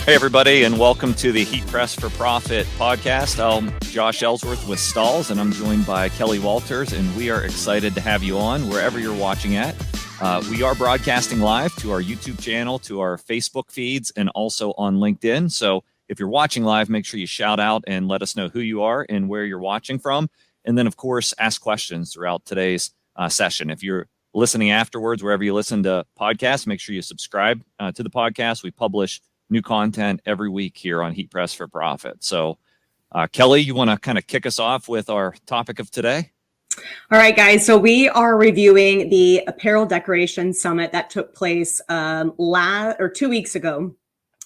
Hey, everybody, and welcome to the Heat Press for Profit podcast. I'm Josh Ellsworth with Stahls, and I'm joined by Kelly Walters, and we are excited to have you on wherever you're watching at. We are broadcasting live to our YouTube channel, to our Facebook feeds, and also on LinkedIn. So if you're watching live, make sure you shout out and let us know who you are and where you're watching from. And then, of course, ask questions throughout today's session. If you're listening afterwards, wherever you listen to podcasts, make sure you subscribe to the podcast. We publish new content every week here on Heat Press for Profit. So, Kelly, you want to kind of kick us off with our topic of today? All right, guys. So we are reviewing the Apparel Decoration Summit that took place 2 weeks ago.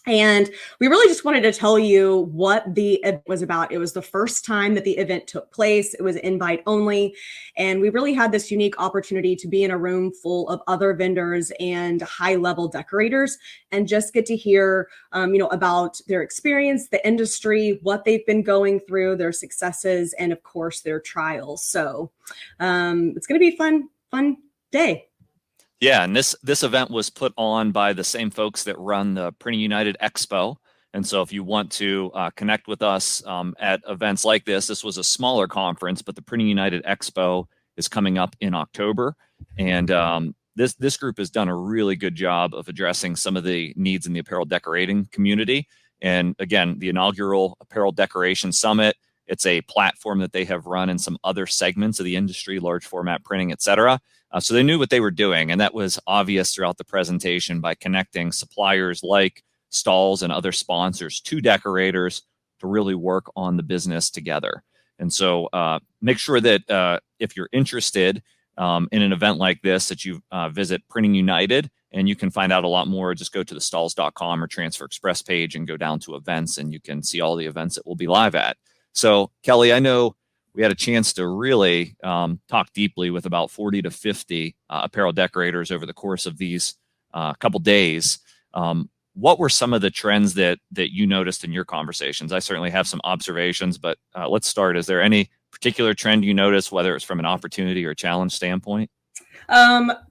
And we really just wanted to tell you what the event was about. It was the first time that the event took place. It was invite only. And we really had this unique opportunity to be in a room full of other vendors and high-level decorators and just get to hear, about their experience, the industry, what they've been going through, their successes, and of course, their trials. So it's going to be a fun day. Yeah, and this event was put on by the same folks that run the Printing United Expo. And so if you want to connect with us at events like this was a smaller conference, but the Printing United Expo is coming up in October. And this group has done a really good job of addressing some of the needs in the apparel decorating community. And again, the inaugural Apparel Decoration Summit, it's a platform that they have run in some other segments of the industry, large format printing, et cetera. So they knew what they were doing, and that was obvious throughout the presentation by connecting suppliers like Stahls and other sponsors to decorators to really work on the business together. And so make sure that if you're interested in an event like this, that you visit Printing United, and you can find out a lot more. Just go to the stahls.com or Transfer Express page and go down to events, and you can see all the events that we'll be live at. So, Kelly, I know we had a chance to really talk deeply with about 40 to 50 apparel decorators over the course of these couple days. What were some of the trends that you noticed in your conversations? I certainly have some observations, but let's start. Is there any particular trend you noticed, whether it's from an opportunity or challenge standpoint?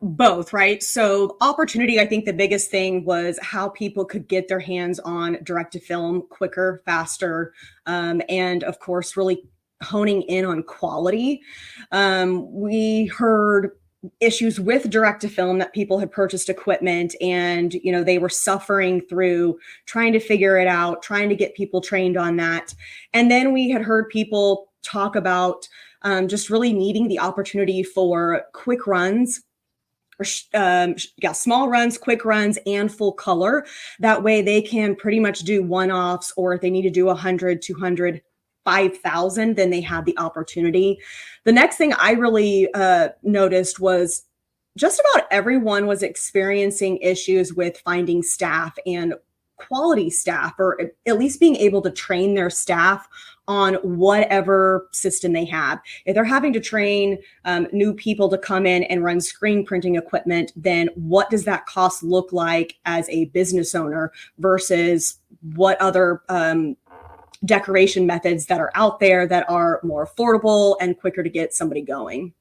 Both, right? So opportunity, I think the biggest thing was how people could get their hands on direct-to-film quicker, faster, and of course, really honing in on quality. We heard issues with direct-to-film that people had purchased equipment and, they were suffering through trying to figure it out, trying to get people trained on that. And then we had heard people talk about just really needing the opportunity for quick runs, small runs, quick runs, and full color. That way they can pretty much do one-offs, or if they need to do 100, 200, 5,000, then they have the opportunity. The next thing I really noticed was just about everyone was experiencing issues with finding staff and quality staff, or at least being able to train their staff on whatever system they have. If they're having to train new people to come in and run screen printing equipment, then what does that cost look like as a business owner versus what other decoration methods that are out there that are more affordable and quicker to get somebody going?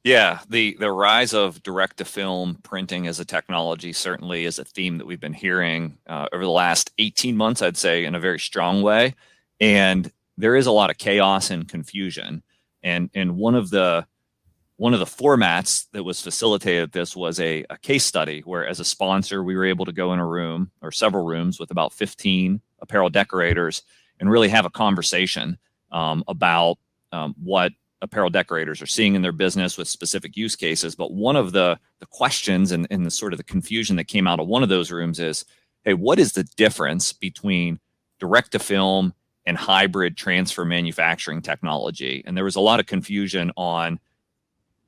Yeah, the rise of direct-to-film printing as a technology certainly is a theme that we've been hearing over the last 18 months, I'd say, in a very strong way. And there is a lot of chaos and confusion. And one of the formats that was facilitated this was a case study where, as a sponsor, we were able to go in a room or several rooms with about 15 apparel decorators and really have a conversation about what apparel decorators are seeing in their business with specific use cases. But one of the questions and the sort of the confusion that came out of one of those rooms is, hey, what is the difference between direct-to-film and hybrid transfer manufacturing technology? And there was a lot of confusion on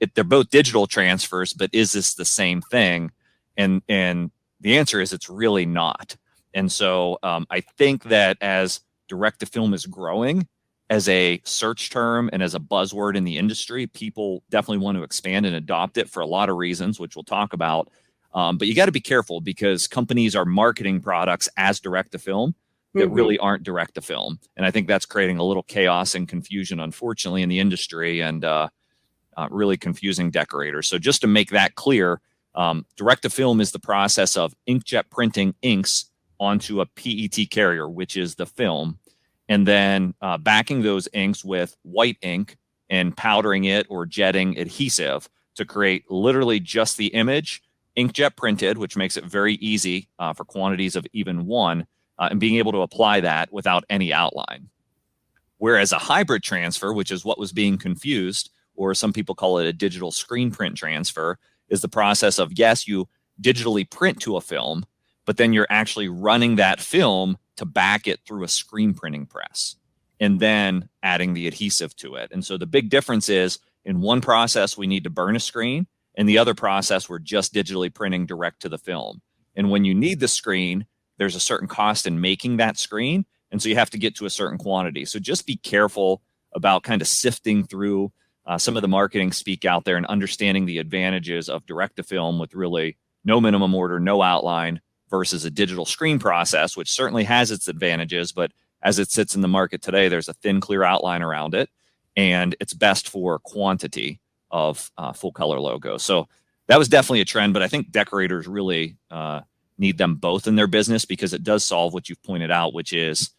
it. They're both digital transfers, but is this the same thing? And the answer is it's really not. And so I think that as direct-to-film is growing as a search term and as a buzzword in the industry, people definitely want to expand and adopt it for a lot of reasons, which we'll talk about. But you got to be careful because companies are marketing products as direct-to-film that really aren't direct-to-film. And I think that's creating a little chaos and confusion, unfortunately, in the industry and really confusing decorators. So just to make that clear, direct-to-film is the process of inkjet printing inks onto a PET carrier, which is the film, and then backing those inks with white ink and powdering it or jetting adhesive to create literally just the image, inkjet printed, which makes it very easy for quantities of even one, and being able to apply that without any outline. Whereas a hybrid transfer, which is what was being confused, or some people call it a digital screen print transfer, is the process of, yes, you digitally print to a film, but then you're actually running that film to back it through a screen printing press and then adding the adhesive to it. And so the big difference is, in one process, we need to burn a screen, and the other process, we're just digitally printing direct to the film. And when you need the screen, there's a certain cost in making that screen, and so you have to get to a certain quantity. So just be careful about kind of sifting through some of the marketing speak out there and understanding the advantages of direct to film with really no minimum order, no outline, versus a digital screen process, which certainly has its advantages, but as it sits in the market today, there's a thin, clear outline around it, and it's best for quantity of full color logos. So that was definitely a trend, but I think decorators really need them both in their business, because it does solve what you've pointed out, which is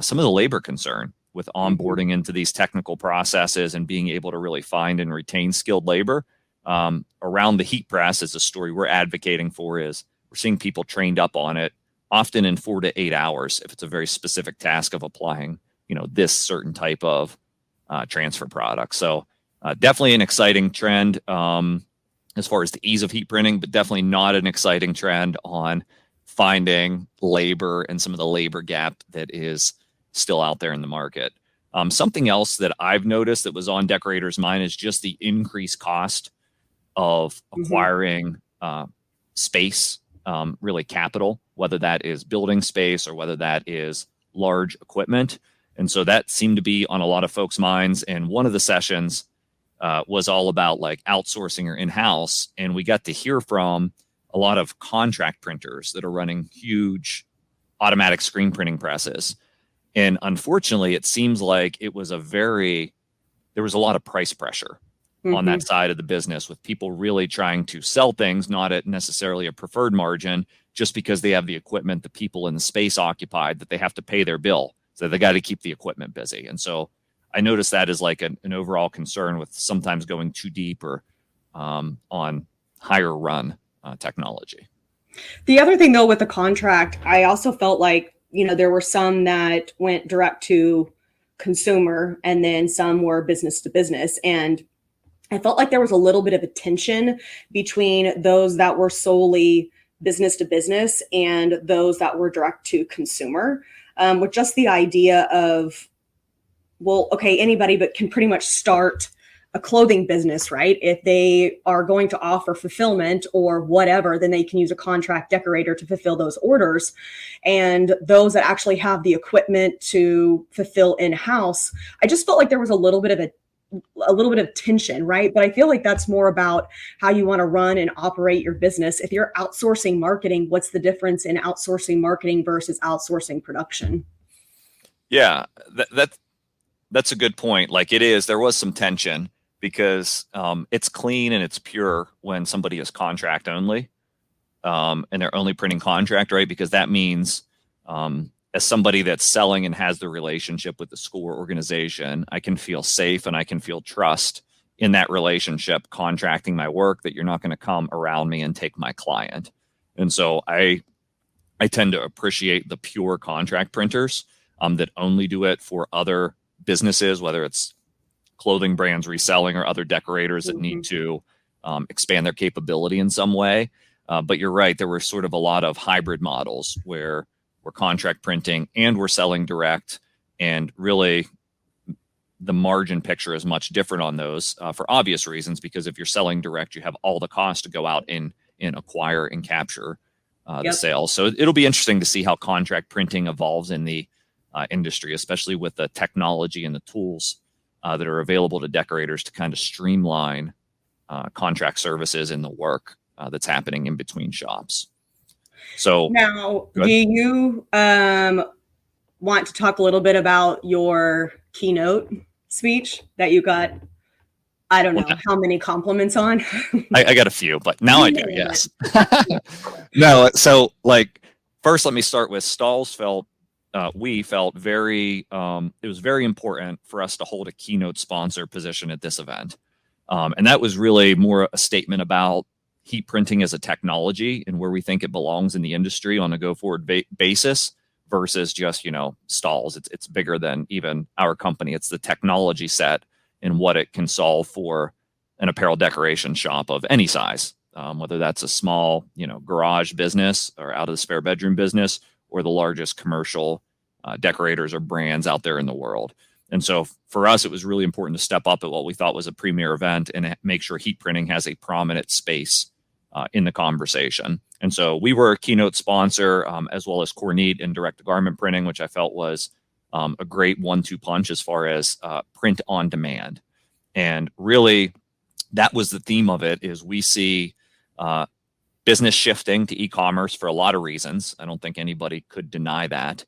some of the labor concern with onboarding into these technical processes and being able to really find and retain skilled labor. Around the heat press is a story we're advocating for. Is we're seeing people trained up on it often in 4 to 8 hours if it's a very specific task of applying, this certain type of transfer product. So definitely an exciting trend as far as the ease of heat printing, but definitely not an exciting trend on finding labor and some of the labor gap that is still out there in the market. Something else that I've noticed that was on decorators' mind is just the increased cost of acquiring space, really capital, whether that is building space or whether that is large equipment. And so that seemed to be on a lot of folks' minds. And one of the sessions was all about like outsourcing or in-house. And we got to hear from a lot of contract printers that are running huge automatic screen printing presses. And unfortunately, it seems like there was a lot of price pressure on that side of the business, with people really trying to sell things, not at necessarily a preferred margin, just because they have the equipment, the people in the space occupied, that they have to pay their bill. So they got to keep the equipment busy. And so I noticed that as like an overall concern with sometimes going too deep or on higher run technology. The other thing, though, with the contract, I also felt like, there were some that went direct to consumer and then some were business to business. And I felt like there was a little bit of a tension between those that were solely business to business and those that were direct to consumer, with just the idea of, well, okay, anybody but can pretty much start a clothing business, right? If they are going to offer fulfillment or whatever, then they can use a contract decorator to fulfill those orders. And those that actually have the equipment to fulfill in-house, I just felt like there was a little bit of tension, right? But I feel like that's more about how you want to run and operate your business. If you're outsourcing marketing, what's the difference in outsourcing marketing versus outsourcing production? Yeah, that's a good point. Like there was some tension, because it's clean and it's pure when somebody is contract only, and they're only printing contract, right? Because that means as somebody that's selling and has the relationship with the school or organization, I can feel safe and I can feel trust in that relationship, contracting my work, that you're not going to come around me and take my client. And so I tend to appreciate the pure contract printers that only do it for other businesses, whether it's clothing brands reselling or other decorators that need to expand their capability in some way. But you're right, there were sort of a lot of hybrid models where we're contract printing and we're selling direct, and really the margin picture is much different on those for obvious reasons, because if you're selling direct, you have all the costs to go out and acquire and capture the sales. So it'll be interesting to see how contract printing evolves in the industry, especially with the technology and the tools that are available to decorators to kind of streamline contract services and the work that's happening in between shops. So now, do you want to talk a little bit about your keynote speech that you got? I don't know how many compliments on. I got a few, but now I do. Yes. No. So like First, let me start with Stahls we felt very, it was very important for us to hold a keynote sponsor position at this event. And that was really more a statement about heat printing as a technology and where we think it belongs in the industry on a go-forward basis versus just, Stahls. It's bigger than even our company. It's the technology set and what it can solve for an apparel decoration shop of any size, whether that's a small, garage business or out of the spare bedroom business, or the largest commercial decorators or brands out there in the world. And so for us, it was really important to step up at what we thought was a premier event and make sure heat printing has a prominent space in the conversation. And so we were a keynote sponsor, as well as Kornit and direct to garment printing, which I felt was a great 1-2 punch as far as print on demand. And really, that was the theme of it. Is we see business shifting to e-commerce for a lot of reasons. I don't think anybody could deny that.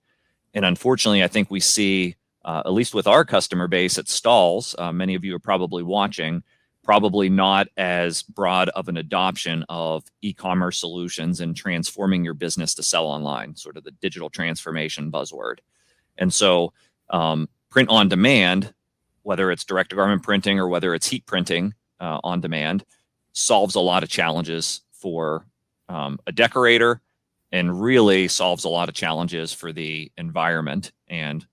And unfortunately, I think we see, at least with our customer base at Stahls, many of you are probably watching, probably not as broad of an adoption of e-commerce solutions and transforming your business to sell online, sort of the digital transformation buzzword. And so print on demand, whether it's direct to garment printing or whether it's heat printing on demand, solves a lot of challenges for a decorator and really solves a lot of challenges for the environment and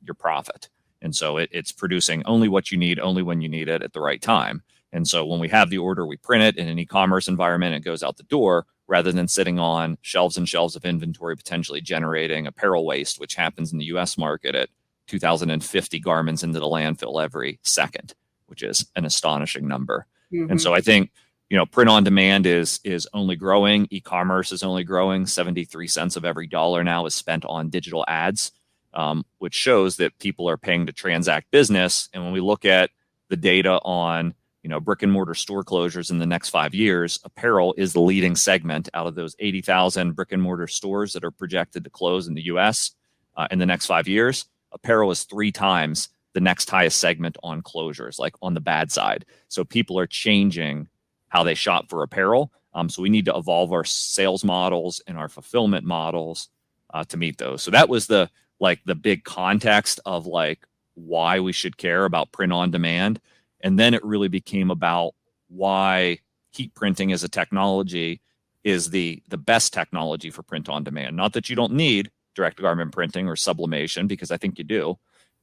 your profit. And so it's producing only what you need, only when you need it at the right time. And so when we have the order, we print it in an e-commerce environment, it goes out the door rather than sitting on shelves and shelves of inventory, potentially generating apparel waste, which happens in the US market at 2,050 garments into the landfill every second, which is an astonishing number. Mm-hmm. And so I think, print on demand is only growing. E-commerce is only growing. 73 cents of every dollar now is spent on digital ads, which shows that people are paying to transact business. And when we look at the data on, brick and mortar store closures in the next 5 years, apparel is the leading segment out of those 80,000 brick and mortar stores that are projected to close in the US in the next 5 years. Apparel is 3 times the next highest segment on closures, like on the bad side. So people are changing how they shop for apparel. So we need to evolve our sales models and our fulfillment models to meet those. So that was the big context of why we should care about print on demand. And then it really became about why heat printing as a technology is the best technology for print on demand. Not that you don't need direct garment printing or sublimation, because I think you do.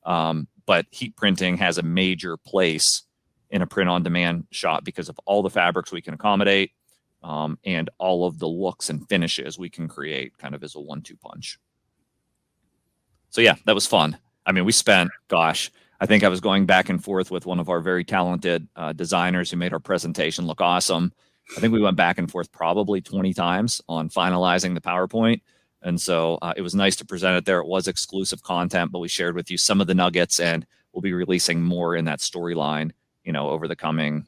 But heat printing has a major place in a print on demand shop because of all the fabrics we can accommodate and all of the looks and finishes we can create kind of as a 1-2 punch. So yeah, that was fun. I mean, we spent, I think I was going back and forth with one of our very talented designers who made our presentation look awesome. I think we went back and forth probably 20 times on finalizing the PowerPoint. And so it was nice to present it there. It was exclusive content, but we shared with you some of the nuggets, and we'll be releasing more in that storyline, over the coming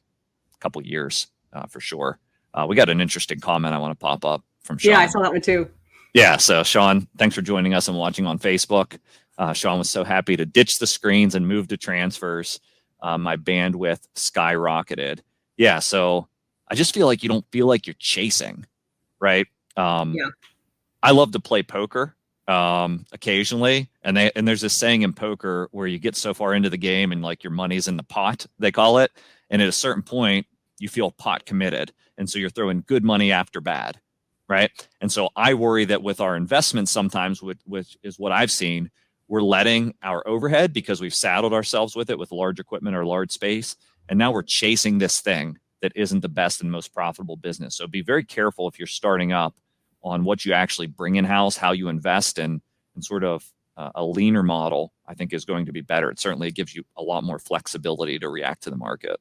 couple years for sure. We got an interesting comment I want to pop up from Sean. Yeah, I saw that one too. Yeah, so Sean, thanks for joining us and watching on Facebook. Sean was so happy to ditch the screens and move to transfers. My bandwidth skyrocketed. Yeah, so I just feel like you don't feel like you're chasing, right? Yeah. I love to play poker occasionally, and there's this saying in poker where you get so far into the game and your money's in the pot, they call it, and at a certain point you feel pot committed, and so you're throwing good money after bad, right? And so I worry that with our investments sometimes, which is what I've seen, we're letting our overhead, because we've saddled ourselves with it with large equipment or large space, and now we're chasing this thing that isn't the best and most profitable business. So be very careful if you're starting up on what you actually bring in-house, how you invest, and sort of a leaner model, I think, is going to be better. It certainly gives you a lot more flexibility to react to the market.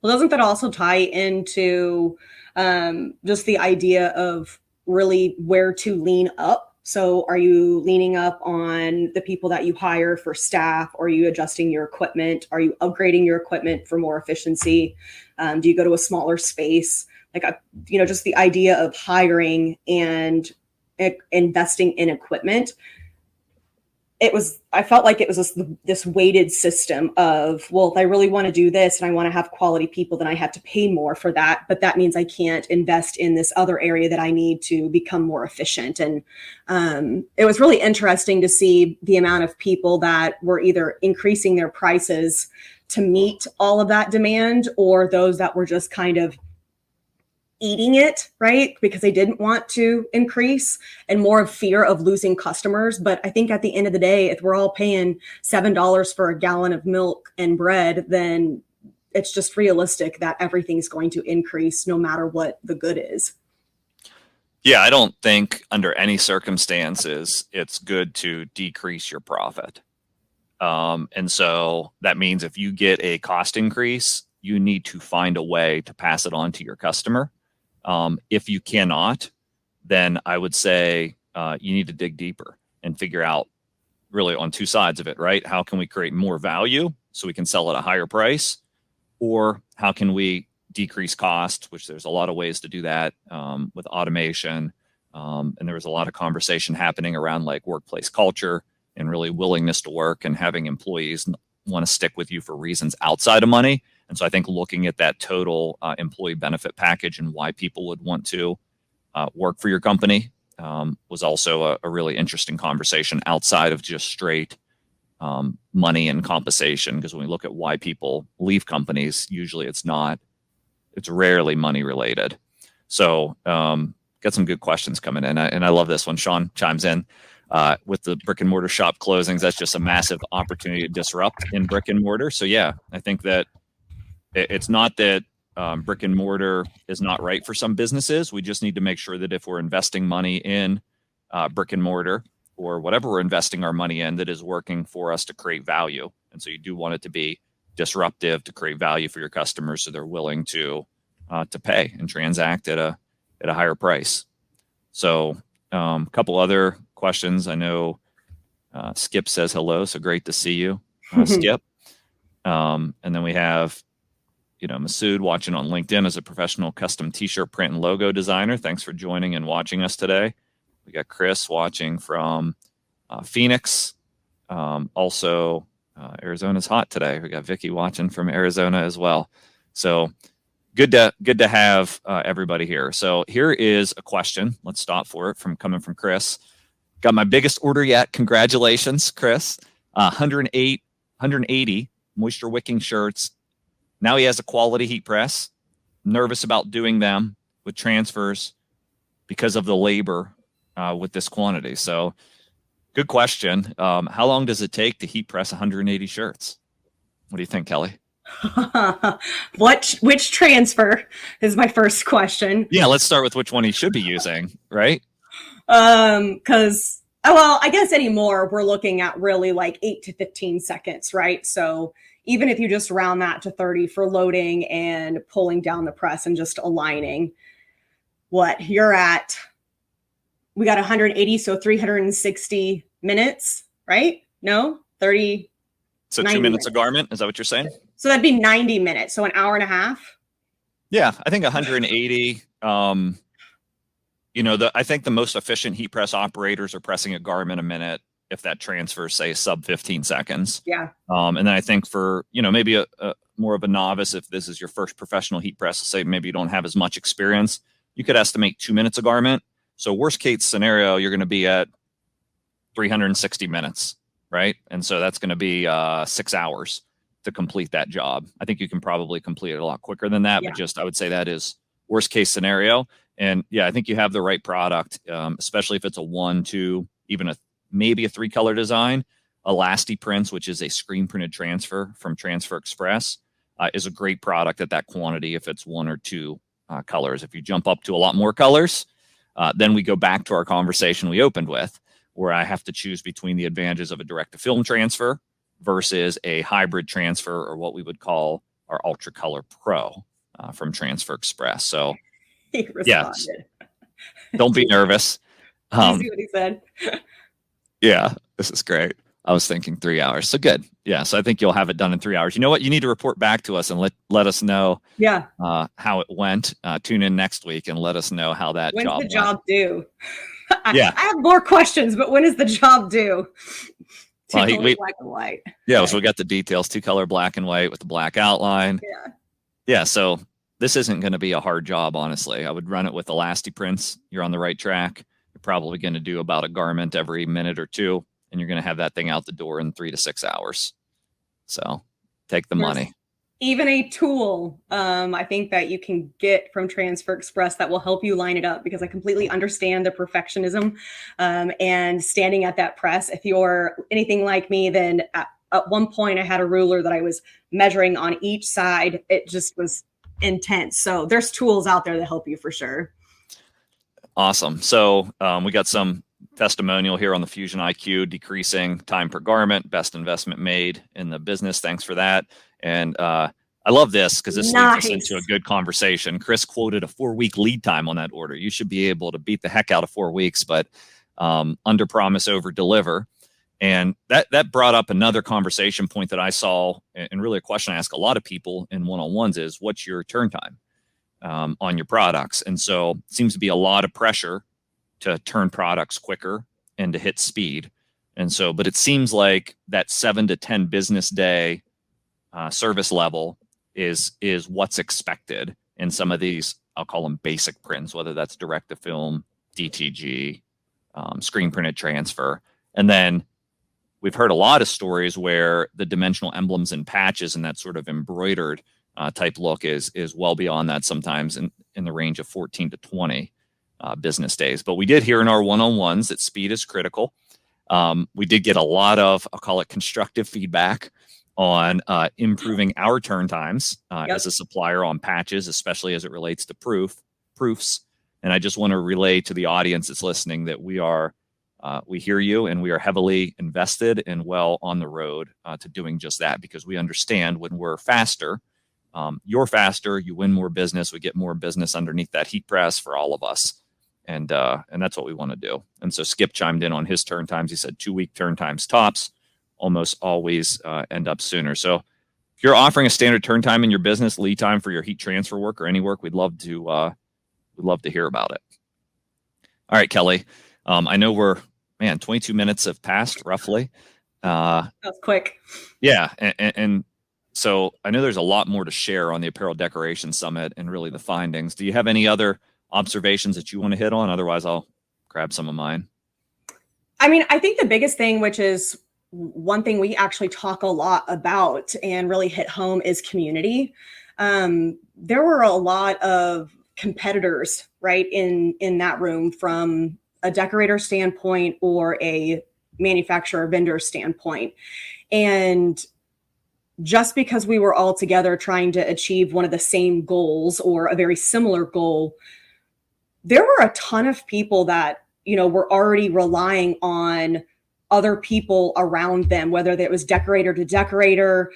Well, doesn't that also tie into just the idea of really where to lean up? So are you leaning up on the people that you hire for staff? Are you adjusting your equipment? Are you upgrading your equipment for more efficiency? Do you go to a smaller space? Just the idea of hiring and investing in equipment I felt like it was this weighted system of, well, if I really want to do this and I want to have quality people, then I have to pay more for that. But that means I can't invest in this other area that I need to become more efficient. And it was really interesting to see the amount of people that were either increasing their prices to meet all of that demand, or those that were just kind of eating it, right? Because they didn't want to increase, and more of fear of losing customers. But I think at the end of the day, if we're all paying $7 for a gallon of milk and bread, then it's just realistic that everything's going to increase no matter what the good is. Yeah, I don't think under any circumstances it's good to decrease your profit. And so that means if you get a cost increase, you need to find a way to pass it on to your customer. If you cannot, then I would say you need to dig deeper and figure out really on two sides of it, right? How can we create more value so we can sell at a higher price? Or how can we decrease cost, which there's a lot of ways to do that with automation. And there was a lot of conversation happening around like workplace culture and really willingness to work and having employees want to stick with you for reasons outside of money. And so I think looking at that total employee benefit package and why people would want to work for your company was also a really interesting conversation outside of just straight money and compensation. Because when we look at why people leave companies, usually it's rarely money related. So got some good questions coming in. And I love this one. Sean chimes in with the brick and mortar shop closings. That's just a massive opportunity to disrupt in brick and mortar. So yeah, I think that it's not that brick and mortar is not right for some businesses. We just need to make sure that if we're investing money in brick and mortar or whatever we're investing our money in, that is working for us to create value. And so you do want it to be disruptive to create value for your customers, so they're willing to pay and transact at a higher price. So a couple other questions. I know Skip says hello, so great to see you, Skip. And then we have Masood watching on LinkedIn as a professional custom t-shirt print and logo designer. Thanks for joining and watching us today. We got Chris watching from Phoenix. Also, Arizona's hot today. We got Vicky watching from Arizona as well. So good to have everybody here. So here is a question. Let's stop for it coming from Chris. Got my biggest order yet. Congratulations, Chris. 180 moisture wicking shirts. Now he has a quality heat press. Nervous about doing them with transfers because of the labor with this quantity. So good question. How long does it take to heat press 180 shirts? What do you think, Kelly? Which transfer is my first question. Yeah, let's start with which one he should be using, right? Because I guess anymore we're looking at really like 8 to 15 seconds, right? So even if you just round that to 30 for loading and pulling down the press and just aligning, you're at, we got 180, so 360 minutes, right? No, 30. So 2 minutes a garment, is that what you're saying? So that'd be 90 minutes, so an hour and a half. Yeah, I think 180. I think the most efficient heat press operators are pressing a garment a minute if that transfers, say, sub 15 seconds. Yeah. And then I think for, maybe a more of a novice, if this is your first professional heat press, say maybe you don't have as much experience, you could estimate 2 minutes a garment. So worst case scenario, you're going to be at 360 minutes, right? And so that's going to be 6 hours to complete that job. I think you can probably complete it a lot quicker than that, but I would say that is worst case scenario. And yeah, I think you have the right product, especially if it's a 1, 2, even maybe a 3 color design. Elasti Prints, which is a screen printed transfer from Transfer Express, is a great product at that quantity if it's 1 or 2 colors. If you jump up to a lot more colors, then we go back to our conversation we opened with, where I have to choose between the advantages of a direct to film transfer versus a hybrid transfer, or what we would call our Ultra Color Pro from Transfer Express. So yes, don't be nervous. You see what he said? Yeah, this is great. I was thinking 3 hours. So good. Yeah. So I think you'll have it done in 3 hours. You know what? You need to report back to us and let us know how it went. Tune in next week and let us know how that When's job the job due? Yeah. I have more questions, but when is the job due? Two colors, black and white. Yeah, so we got the details, 2-color black and white with the black outline. Yeah. Yeah, so this isn't going to be a hard job, honestly. I would run it with Elasti prints. You're on the right track. You're probably going to do about a garment every minute or two, and you're going to have that thing out the door in 3 to 6 hours. So take the money. Even a tool, I think that you can get from Transfer Express that will help you line it up, because I completely understand the perfectionism and standing at that press. If you're anything like me, then at one point I had a ruler that I was measuring on each side. It just was intense. So there's tools out there that help you for sure. Awesome. So we got some testimonial here on the Fusion IQ, decreasing time per garment, best investment made in the business. Thanks for that. And I love this because this leads us into a good conversation. Chris quoted a 4-week lead time on that order. You should be able to beat the heck out of 4 weeks, but under promise, over deliver. And that brought up another conversation point that I saw, and really a question I ask a lot of people in one-on-ones is, what's your turn time on your products? And so it seems to be a lot of pressure to turn products quicker and to hit speed. And so, but it seems like that 7 to 10 business day service level is what's expected in some of these, I'll call them basic prints, whether that's direct to film, DTG, screen printed transfer. And then we've heard a lot of stories where the dimensional emblems and patches and that sort of embroidered type look is well beyond that, sometimes in the range of 14 to 20 business days. But we did hear in our one-on-ones that speed is critical. We did get a lot of, I'll call it constructive feedback on improving our turn times as a supplier on patches, especially as it relates to proofs. And I just want to relay to the audience that's listening that we hear you, and we are heavily invested and well on the road to doing just that, because we understand when we're faster, you're faster, you win more business, we get more business underneath that heat press for all of us. And that's what we want to do. And so Skip chimed in on his turn times. He said 2-week turn times tops, almost always end up sooner. So if you're offering a standard turn time in your business, lead time for your heat transfer work or any work, we'd love to hear about it. All right, Kelly. I know 22 minutes have passed roughly. That was quick. Yeah. And so I know there's a lot more to share on the Apparel Decoration Summit and really the findings. Do you have any other observations that you want to hit on? Otherwise, I'll grab some of mine. I mean, I think the biggest thing, which is one thing we actually talk a lot about and really hit home, is community. There were a lot of competitors, right, in that room from a decorator standpoint or a manufacturer vendor standpoint. And just because we were all together trying to achieve one of the same goals or a very similar goal, there were a ton of people that, were already relying on other people around them, whether that was decorator to decorator,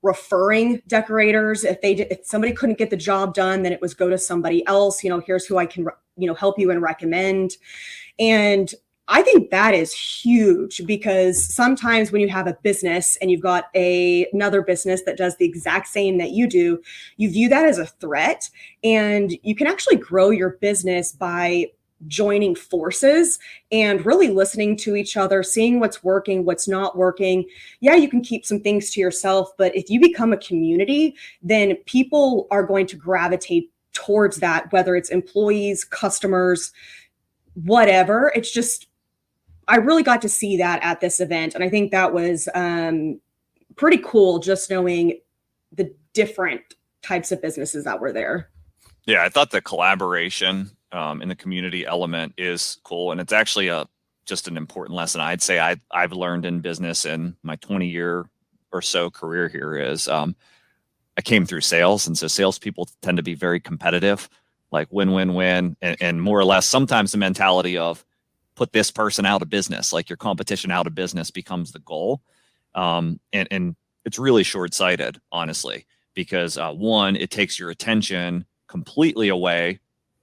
referring decorators. If somebody couldn't get the job done, then it was go to somebody else. Here's who I can, help you and recommend. And I think that is huge, because sometimes when you have a business and you've got another business that does the exact same that you do, you view that as a threat, and you can actually grow your business by joining forces and really listening to each other, seeing what's working, what's not working. Yeah, you can keep some things to yourself, but if you become a community, then people are going to gravitate towards that, whether it's employees, customers, whatever. It's just, I really got to see that at this event. And I think that was pretty cool, just knowing the different types of businesses that were there. Yeah, I thought the collaboration in the community element is cool. And it's actually just an important lesson I'd say I've learned in business in my 20-year or so career here is I came through sales. And so salespeople tend to be very competitive, like win, win, win. And more or less, sometimes the mentality of put this person out of business, like your competition out of business becomes the goal. And it's really short-sighted, honestly, because one, it takes your attention completely away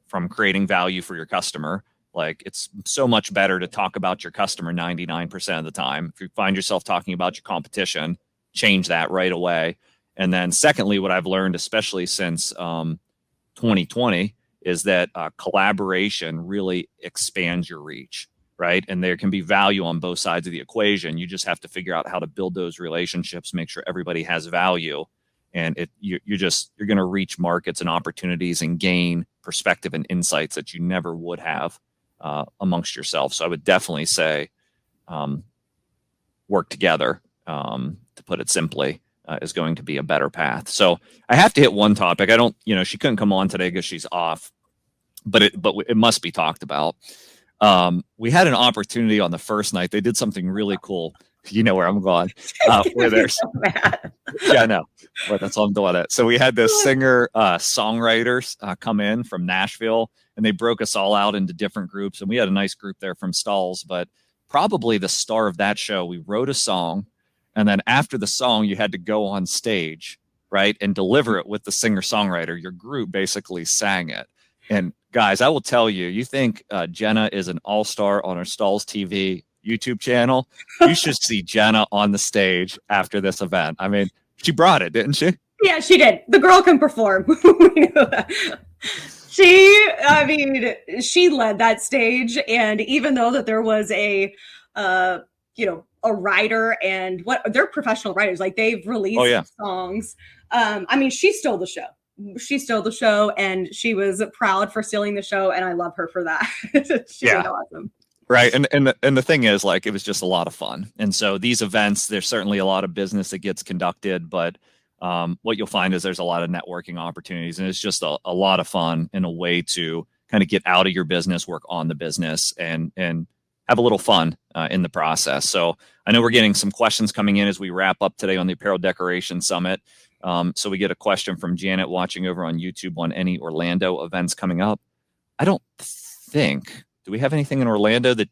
from creating value for your customer. Like, it's so much better to talk about your customer 99% of the time. If you find yourself talking about your competition, change that right away. And then secondly, what I've learned, especially since 2020, is that collaboration really expands your reach. right? And there can be value on both sides of the equation. You just have to figure out how to build those relationships, make sure everybody has value, and you're going to reach markets and opportunities and gain perspective and insights that you never would have amongst yourself. So I would definitely say work together, to put it simply, is going to be a better path. So I have to hit one topic. I don't, she couldn't come on today because she's off, but it must be talked about. We had an opportunity on the first night. They did something really cool. You know where I'm going. Where there's, yeah, I know. But that's all I'm doing it. So we had this singer songwriters come in from Nashville, and they broke us all out into different groups. And we had a nice group there from Stahls, but probably the star of that show, we wrote a song, and then after the song, you had to go on stage, right, and deliver it with the singer-songwriter. Your group basically sang it. And guys, I will tell you, you think Jenna is an all-star on our Stahls TV YouTube channel? You should see Jenna on the stage after this event. I mean, she brought it, didn't she? Yeah, she did. The girl can perform. She led that stage. And even though that there was a writer, and they're professional writers, like they've released songs. She stole the show. She stole the show, and she was proud for stealing the show. And I love her for that. She was awesome. Right. And the thing is, like, it was just a lot of fun. And so these events, there's certainly a lot of business that gets conducted, but what you'll find is there's a lot of networking opportunities, and it's just a lot of fun in a way to kind of get out of your business, work on the business, and have a little fun in the process. So I know we're getting some questions coming in as we wrap up today on the Apparel Decoration Summit. So we get a question from Janet watching over on YouTube on any Orlando events coming up. I don't think. Do we have anything in Orlando? That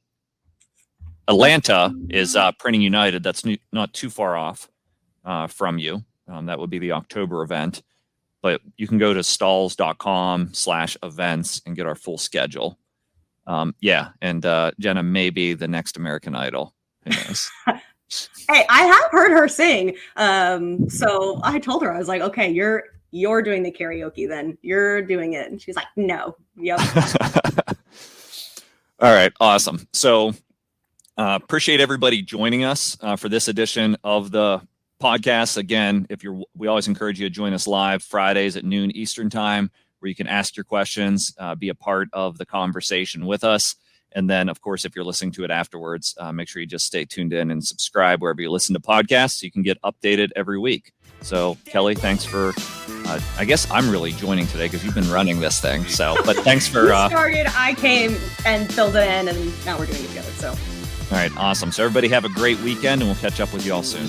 Atlanta is Printing United. That's not too far off from you. That would be the October event. But you can go to stahls.com/events and get our full schedule. And Jenna may be the next American Idol. Who knows? Hey, I have heard her sing. So I told her, I was like, okay, you're doing the karaoke then. You're doing it. And she's like, no. Yep. All right. Awesome. So appreciate everybody joining us for this edition of the podcast. Again, we always encourage you to join us live Fridays at noon Eastern time, where you can ask your questions, be a part of the conversation with us. And then, of course, if you're listening to it afterwards, make sure you just stay tuned in and subscribe wherever you listen to podcasts so you can get updated every week. So, Kelly, thanks for, I guess I'm really joining today because you've been running this thing. So, but thanks for... You started, I came and filled it in, and now we're doing it together. So, all right, awesome. So everybody have a great weekend, and we'll catch up with you all soon.